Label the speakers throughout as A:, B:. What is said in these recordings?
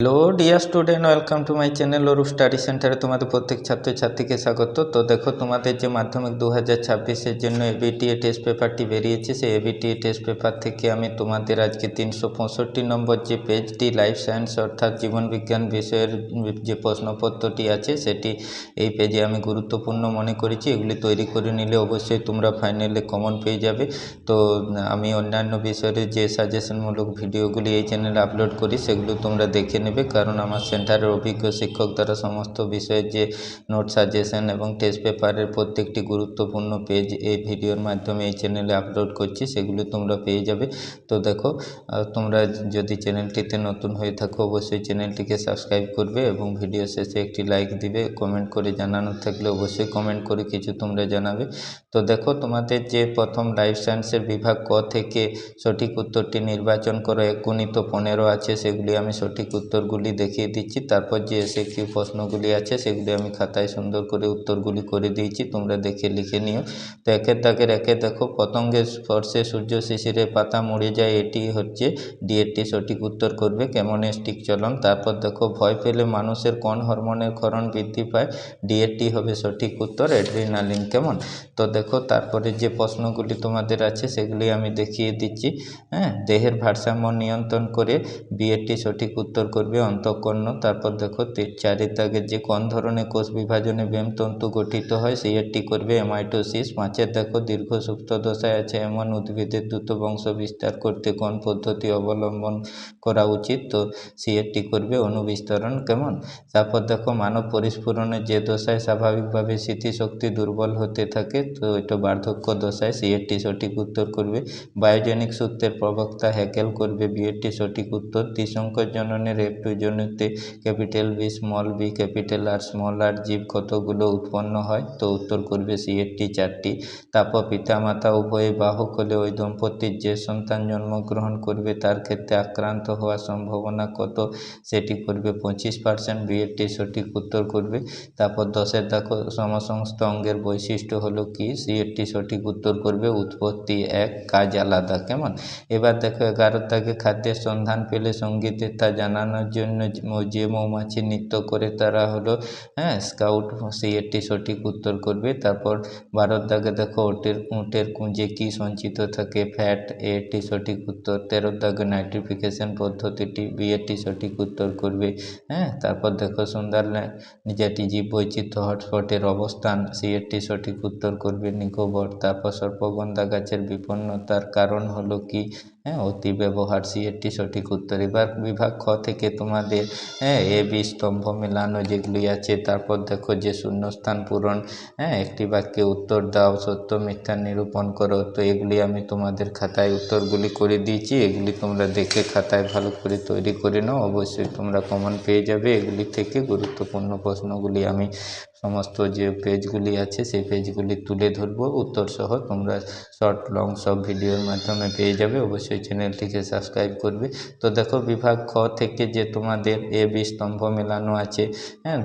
A: Hello dear student, welcome to my channel Arup study সেন্টারে তোমাদের প্রত্যেক ছাত্রছাত্রীকে স্বাগত। তো দেখো, তোমাদের যে মাধ্যমিক 2026-এর জন্য এবিটিএ টেস্ট পেপারটি বেরিয়েছে, সেই এবিটিএ টেস্ট পেপার থেকে আমি তোমাদের আজকে 365 নম্বর যে পেজটি লাইফ সায়েন্স অর্থাৎ জীবনবিজ্ঞান বিষয়ের যে প্রশ্নপত্রটি আছে সেটি এই পেজে আমি গুরুত্বপূর্ণ মনে করেছি। এগুলি তৈরি করে নিলে অবশ্যই তোমরা ফাইনালে কমন পেয়ে যাবে। তো আমি অন্যান্য বিষয়ের যে সাজেশনমূলক ভিডিওগুলি এই চ্যানেলে আপলোড করি সেগুলো তোমরা দেখে নেবে, কারণ আমার সেন্টারের অভিজ্ঞ শিক্ষক দ্বারা সমস্ত বিষয়ের যে নোট সাজেশন এবং টেস্ট পেপারের প্রত্যেকটি গুরুত্বপূর্ণ পেজ এই ভিডিওর মাধ্যমে এই চ্যানেলে আপলোড করছি, সেগুলো তোমরা পেয়ে যাবে। তো দেখো, তোমরা যদি চ্যানেলটিতে নতুন হয়ে থাকো অবশ্যই চ্যানেলটিকে সাবস্ক্রাইব করবে এবং ভিডিও শেষে একটি লাইক দিবে। কমেন্ট করে জানানোর থাকলে অবশ্যই কমেন্ট করে কিছু তোমরা জানাবে। তো দেখো, তোমাদের যে প্রথম লাইফ সায়েন্সের বিভাগ ক থেকে সঠিক উত্তরটি নির্বাচন করো 1×15 আছে, সেগুলি আমি সঠিক উত্তরগুলি দেখিয়ে দিচ্ছি। তারপর যে এসএকিউ প্রশ্নগুলি আছে সেগুলি আমি খাতায় সুন্দর করে উত্তরগুলি করে দিয়েছি, তোমরা দেখে লিখে নিও। তো একের দাগের একে দেখো, পতঙ্গের স্পর্শে সূর্য শিশিরে পাতা মরে যায়, এটি হচ্ছে ডি-এরটি সঠিক উত্তর করবে কেমনেস্টিক চলন। তারপর দেখো, ভয় পেলে মানুষের কোন হরমোনের ক্ষরণ বৃদ্ধি পায়, ডি-এরটি হবে সঠিক উত্তর অ্যাড্রিনালিন। কেমন? তো দেখো, তারপরে যে প্রশ্নগুলি তোমাদের আছে সেগুলি আমি দেখিয়ে দিচ্ছি। দেহের ভারসাম্য নিয়ন্ত্রণ করে, বি-এরটি সঠিক উত্তর করবে অন্তঃকর্ণ। তারপর দেখো, 4-এর দাগের যে কোন ধরনের কোষ বিভাজনে ব্যামতন্তু গঠিত হয়, সি-এরটি করবে এমাইটোসিস। 5-এর দেখো, দীর্ঘ সুপ্ত দশায় আছে এমন উদ্ভিদের দ্রুত বংশ বিস্তার করতে কোন পদ্ধতি অবলম্বন করা উচিত, তো সি-এরটি করবে অনুবিস্তরণ। কেমন? তারপর দেখো, মানব পরিস্ফুরণের যে দশায় স্বাভাবিকভাবে স্মৃতিশক্তি দুর্বল হতে থাকে, তো এটা বার্ধক্য দশায়, সি-এরটি সঠিক উত্তর করবে। বায়োজেনিক সূত্রের প্রবক্তা হ্যাকেল করবে, বি-এরটি সঠিক উত্তর। ত্রিশঙ্কর জননের একটু জনিতে capital B small B capital R small R জীব কতগুলো উৎপন্ন হয়, তো উত্তর করবে সি-এরটি 4টি। তারপর পিতামাতা উভয়ে বাহক হলে ওই দম্পতির যে সন্তান জন্মগ্রহণ করবে তার ক্ষেত্রে আক্রান্ত হওয়ার সম্ভাবনা কত, সেটি করবে 25%, বি-এরটি সঠিক উত্তর করবে। তারপর 10-এর দেখো, সমসমস্ত অঙ্গের বৈশিষ্ট্য হলো কি, সি-এরটি সঠিক উত্তর করবে উৎপত্তি এক, কাজ আলাদা। কেমন? এবার দেখো, 11-এর দাগে খাদ্যের সন্ধান পেলে সঙ্গীতের তা জানানোর জন্য যে মৌমাছি নৃত্য করে তারা হলো স্কাউট, সি-এরটি সঠিক উত্তর করবে। তারপর 12-এর দাগে দেখো, উটের কুঁজে কি সঞ্চিত থাকে, ফ্যাট, এটি সঠিক উত্তর। 13-এর দাগে নাইট্রিফিকেশন পদ্ধতিটি, বি-এরটি সঠিক উত্তর করবে। তারপর দেখো, সুন্দরল্যান্ড যেটি জীববৈচিত্র্য হটস্পটের অবস্থান, সি-এরটি সঠিক উত্তর করবে নিকোবর। তারপর সর্পগন্ধা গাছের বিপন্নতার কারণ হলো কি, অতি ব্যবহার, সি-এরটি সঠিক উত্তর। এবার বিভাগ খ থেকে তোমাদের এ বি স্তম্ভ মেলানো যেগুলি আছে, তারপর দেখো যে শূন্যস্থান পূরণ, একটি বাক্যে উত্তর দাও, সত্য মিথ্যা নিরূপণ করো, তো এগুলি আমি তোমাদের খাতায় উত্তরগুলি করে দিয়েছি। এগুলি তোমরা দেখে খাতায় ভালো করে তৈরি করে নাও, অবশ্যই তোমরা কমন পেয়ে যাবে। এগুলি থেকে গুরুত্বপূর্ণ প্রশ্নগুলি আমি সমস্ত যে পেজগুলি আছে সেই পেজগুলি তুলে ধরবো উত্তর সহ, তোমরা শর্ট লং সব ভিডিওর মাধ্যমে পেয়ে যাবে। অবশ্যই চ্যানেলটিকে সাবস্ক্রাইব করবে। তো দেখো, বিভাগ খ থেকে যে তোমাদের এ বি স্তম্ভ মেলানো আছে,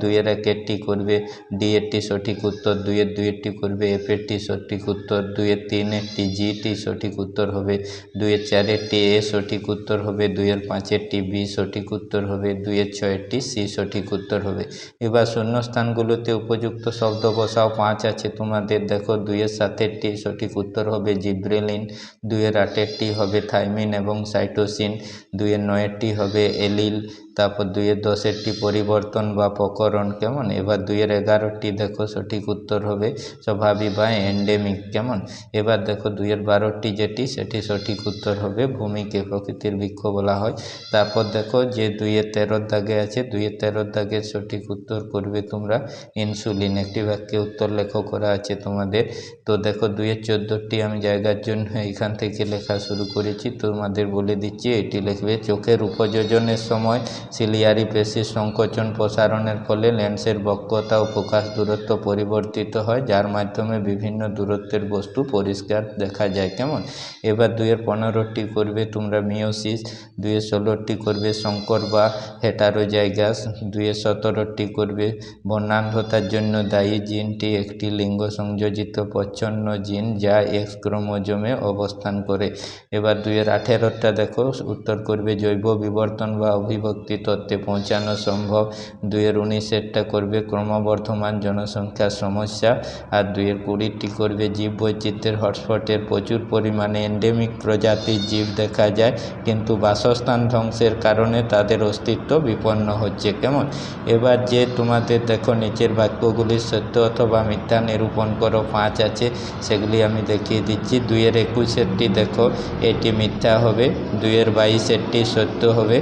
A: 2-এর 1-এরটি করবে ডি-এরটি সঠিক উত্তর, 2-এর 2-এরটি করবে এফ-এরটি সঠিক উত্তর, 2-এর 3-এরটি জি-টি সঠিক উত্তর হবে, 2-এর 4-এরটি এ সঠিক উত্তর হবে, 2-এর 5-এরটি বি সঠিক উত্তর হবে, 2-এর 6-এরটি সি সঠিক উত্তর হবে। এবার শূন্যস্থানগুলোতে উপযুক্ত শব্দ বসাও। 5 আছে তোমাদের, দেখো 2-এর 7-এরটি সঠিক উত্তর হবে জিব্রেলিন, 2-এর 8-এরটি হবে থাইমিন এবং সাইটোসিন, 2-এর 9-এরটি হবে এলিল, তারপর 2-এর 10-এরটি পরিবর্তন বা প্রকরণ। কেমন? এবার 2-এর 11-টি দেখো সঠিক উত্তর হবে স্বভাবী বা এন্ডেমিক। কেমন? এবার দেখো, 2-এর 12টি যেটি সেটি সঠিক উত্তর হবে ভূমিকে প্রকৃতির বৃক্ষ বলা হয়। তারপর দেখো, যে 2-এর 13-র দাগে আছে, 2-এর 13-র দাগের সঠিক উত্তর করবে তোমরা ইনসুলিন। একটি বাক্যে উত্তর লেখ করা আছে তোমাদের। তো দেখো, 2-এর 14টি আমি জায়গার জন্য এখান থেকে লেখা শুরু করেছি, তোমাদের বলে দিচ্ছি। এটি লিখবে, চোখের উপযোজনের সময় সিলিয়ারি পেশির সংকোচন প্রসারণের ফলে লেন্সের বক্রতা ও ফোকাস দূরত্ব পরিবর্তিত হয়, যার মাধ্যমে বিভিন্ন দূরত্বের বস্তু পরিষ্কার দেখা যায়। কেমন? এবার 2-এর 15টি করবে তোমরা মিওসিস, 2-এর 16টি করবে সংকর বা হেটারোজাইগাস, 2-এর 17টি করবে বর্ণান্ধতার জন্য দায়ী জিনটি একটি লিঙ্গ সংযোজিত প্রচ্ছন্ন জিন যা এক্স ক্রোমোজোমে অবস্থান করে। এবার 2-এর 18টা দেখো, উত্তর করবে জৈব বিবর্তন বা অভিব্যক্তি সত্যি তত্ত্বে পৌঁছানো সম্ভব। 2-এর 19-এরটা করবে ক্রমবর্ধমান জনসংখ্যার সমস্যা। আর 2-এর 20টি করবে জীববৈচিত্র্যের হটস্পটের প্রচুর পরিমাণে এন্ডেমিক প্রজাতির জীব দেখা যায়, কিন্তু বাসস্থান ধ্বংসের কারণে তাদের অস্তিত্ব বিপন্ন হচ্ছে। কেমন? এবার যে তোমাদের দেখো নিচের বাক্যগুলির সত্য অথবা মিথ্যা নিরূপণ করো 5 আছে, সেগুলি আমি দেখিয়ে দিচ্ছি। 2-এর 21-এরটি দেখো এটি মিথ্যা হবে, 2-এর 22-এরটি সত্য হবে,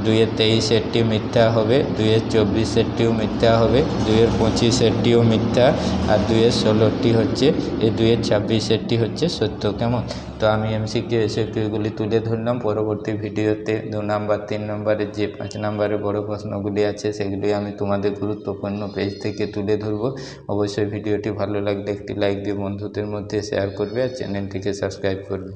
A: 2-এর 23-এরটি মিথ্যা হবে, 2-এর 24-এরটিও মিথ্যা হবে, 2-এর 25-এরটিও মিথ্যা, আর 2-এর 16টি হচ্ছে, এই 2-এর 26-এরটি হচ্ছে সত্য। কেমন? তো আমি এমসিকিউ এসএকিউগুলি তুলে ধরলাম। পরবর্তী ভিডিওতে 2 নাম্বার 3 নম্বরের যে 5 নম্বরের বড় প্রশ্নগুলি আছে সেগুলি আমি তোমাদের গুরুত্বপূর্ণ পেজ থেকে তুলে ধরবো। অবশ্যই ভিডিওটি ভালো লাগলে একটি লাইক দিয়ে বন্ধুদের মধ্যে শেয়ার করবে আর চ্যানেলটিকে সাবস্ক্রাইব করবে।